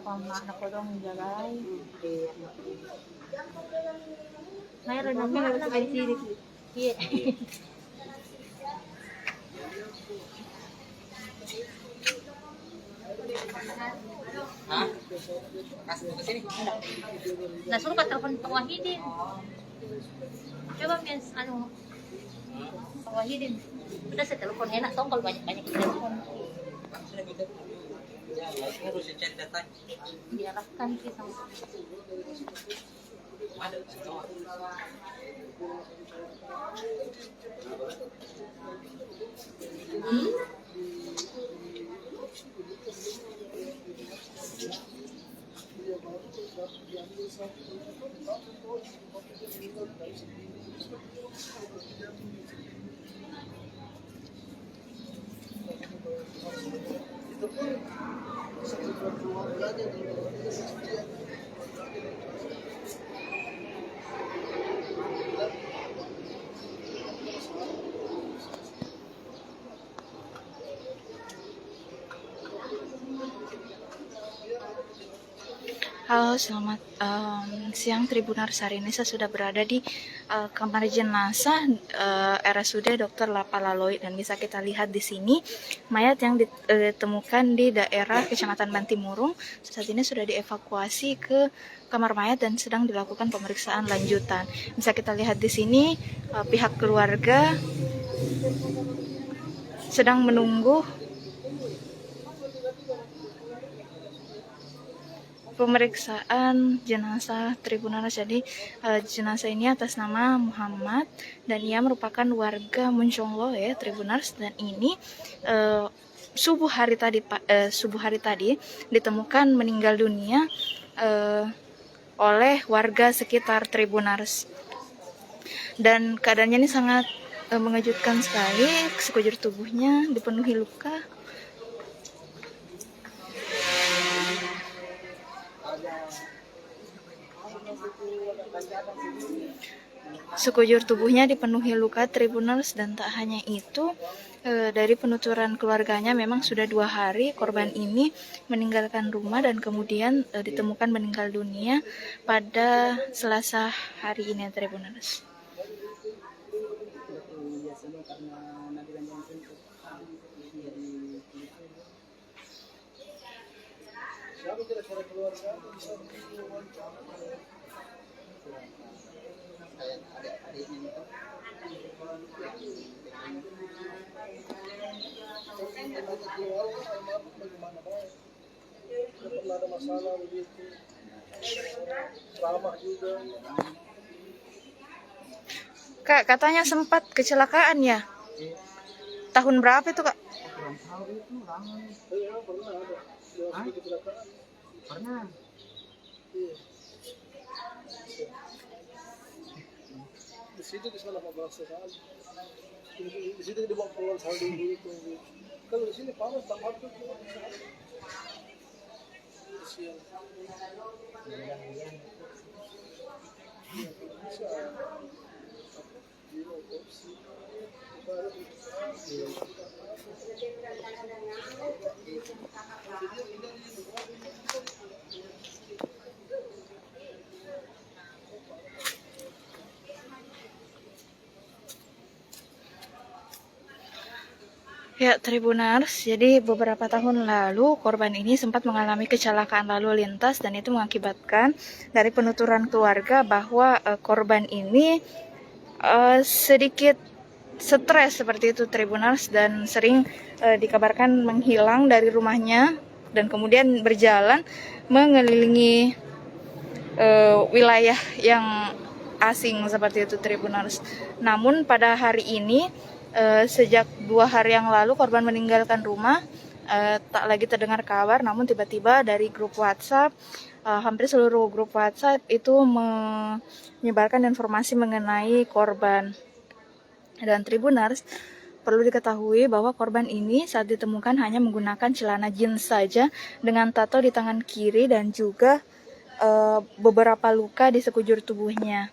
pa anak ko dong jagay. Mayroon na mga anak ay sili. Iya. Hah? Kasih ke sini. Nasuruh ka telepon Pak Wahidin. Coba Miss, Pak Wahidin. Udah saya telepon enak tongkol banyak telepon. Ya, harus chat datang. Diarahkan sih sama. Ada. Halo, selamat siang Tribunars. Hari ini saya sudah berada di kamar jenazah RSUD Dr. Lapalaloy, dan bisa kita lihat di sini mayat yang ditemukan di daerah Kecamatan Bantimurung saat ini sudah dievakuasi ke kamar mayat dan sedang dilakukan pemeriksaan lanjutan. Bisa kita lihat di sini pihak keluarga sedang menunggu pemeriksaan jenazah Tribunars. Jadi jenazah ini atas nama Muhammad dan ia merupakan warga Munconglo ya Tribunars, dan ini subuh hari tadi ditemukan meninggal dunia oleh warga sekitar Tribunars, dan keadaannya ini sangat mengejutkan sekali. Sekujur tubuhnya dipenuhi luka. Sekujur tubuhnya dipenuhi luka Tribunars, dan tak hanya itu, dari penuturan keluarganya memang sudah 2 hari korban ini meninggalkan rumah dan kemudian ditemukan meninggal dunia pada Selasa hari ini Tribunars. Ada masalah begitu, ramah juga. Kak, katanya sempat kecelakaan ya? Tahun berapa itu, Kak? Iya, pernah ada. Kecelakaan. Pernah. Iya. Di situ sana bahasa soal. Di situ dibawa pulang saldo itu. Kalau di sini panas tak waktu itu. Kesian. Ya, Tribunars, jadi beberapa tahun lalu korban ini sempat mengalami kecelakaan lalu lintas, dan itu mengakibatkan dari penuturan keluarga bahwa korban ini sedikit stres seperti itu Tribunars, dan sering dikabarkan menghilang dari rumahnya dan kemudian berjalan mengelilingi wilayah yang asing seperti itu Tribunars. Namun pada hari ini sejak 2 hari yang lalu korban meninggalkan rumah, tak lagi terdengar kabar, namun tiba-tiba dari grup WhatsApp, hampir seluruh grup WhatsApp itu menyebarkan informasi mengenai korban. Dan Tribunars, perlu diketahui bahwa korban ini saat ditemukan hanya menggunakan celana jeans saja dengan tato di tangan kiri dan juga beberapa luka di sekujur tubuhnya.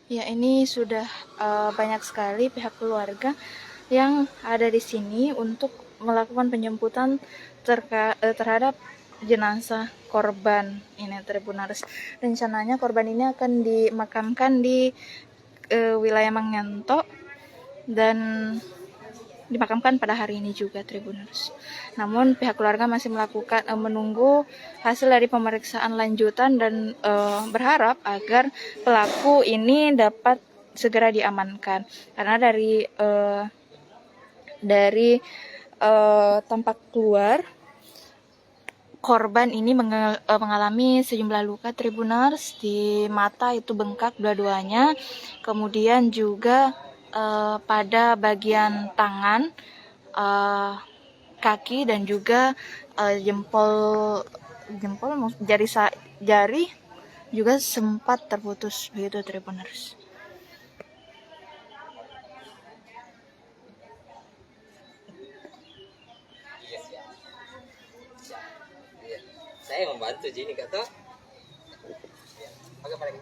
Ya, ini sudah banyak sekali pihak keluarga yang ada di sini untuk melakukan penjemputan terhadap jenazah korban ini Tribuners. Rencananya korban ini akan dimakamkan di wilayah Manganto dan dimakamkan pada hari ini juga Tribuners. Namun pihak keluarga masih melakukan menunggu hasil dari pemeriksaan lanjutan dan berharap agar pelaku ini dapat segera diamankan karena dari tampak keluar korban ini mengalami sejumlah luka Tribuners, di mata itu bengkak dua-duanya, kemudian juga pada bagian tangan, kaki dan juga jempol jari juga sempat terputus begitu Tribuners. Saya membantu Jini kata. Bagaimana?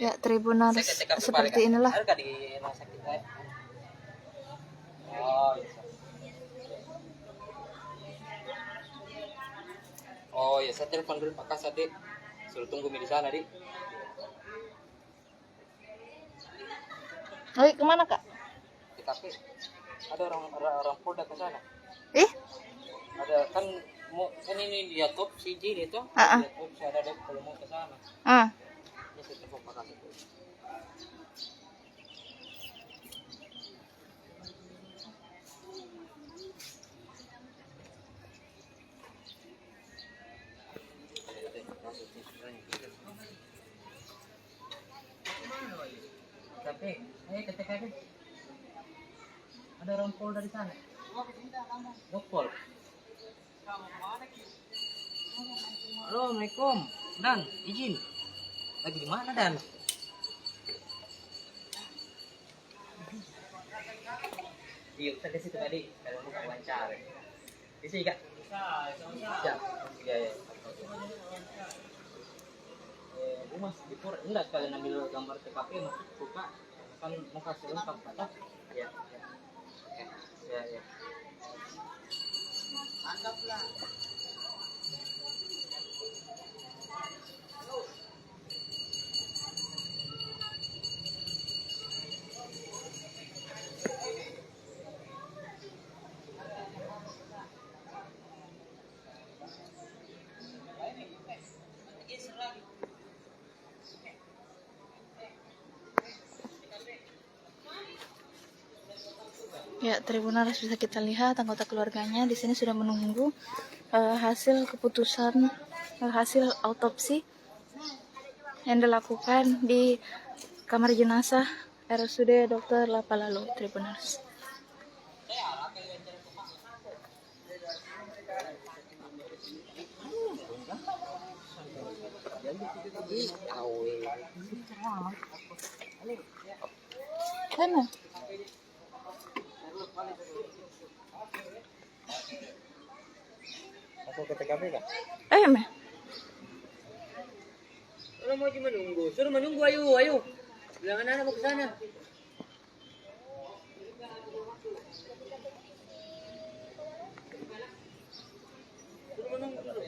Ya Tribuners, seperti inilah. Ada di rumah sakit saya. Oh, iya. Oh ya, saya telepon dulu Pak Kasat, Dik. Suruh tunggu di sana, Dik. Lagi kemana Kak? Di kafe. Ada orang Polda ke sana. Ada kan ini dia top si Jini itu. Dia top si ada dek kalau mau ke sana. Ini saya telepon Pak Kasat. Tapi, ketika ada orang Polda di sana. Pol. Halo, Assalamualaikum. Dan, izin. Lagi di mana Dan? Iya, kita di situ tadi. Kalau mau wawancara. Di sini Kak. Ya. Iya. Mas Dipur enggak sekalian ambil gambar TKP masuk buka kan mau kasih lengkap kata ya anggaplah Ya, Tribuners, bisa kita lihat anggota keluarganya di sini sudah menunggu hasil keputusan hasil autopsi yang dilakukan di kamar jenazah RSUD Dr. Lapalalu Tribuners. Sana. Masuk ke TKP Kak? Ayo, Meh. Kalau mau cuma menunggu, suruh menunggu, ayo. Bilang anak mau ke sana. Suruh menunggu dulu.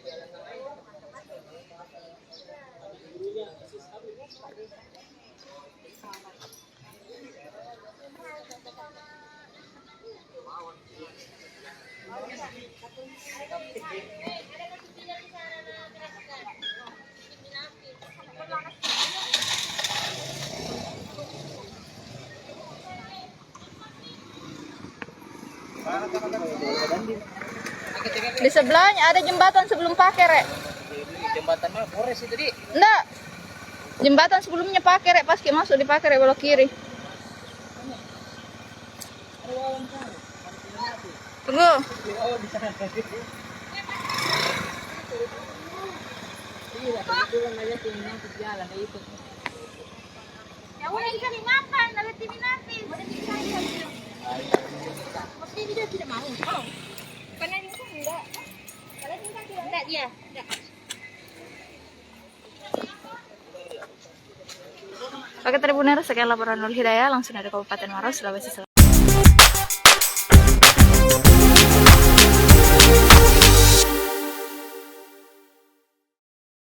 Di sebelahnya ada jembatan sebelum pakai, Rek. Jembatan mana? Polres itu, Dik. Enggak. Jembatan sebelumnya pakai, Rek. Pas masuk dipakai, Rek, belok kiri. Tunggu. Ya udah dikasih makan, ada TV nanti. Udah dikasih. Pasti dia tidak mau. Oh. Karena ini kan enggak. Kalau ini kan tidak dia. Enggak. Oke Tribuners, sekian laporan Nur Hidayah langsung dari Kabupaten Maros, Sulawesi Selatan.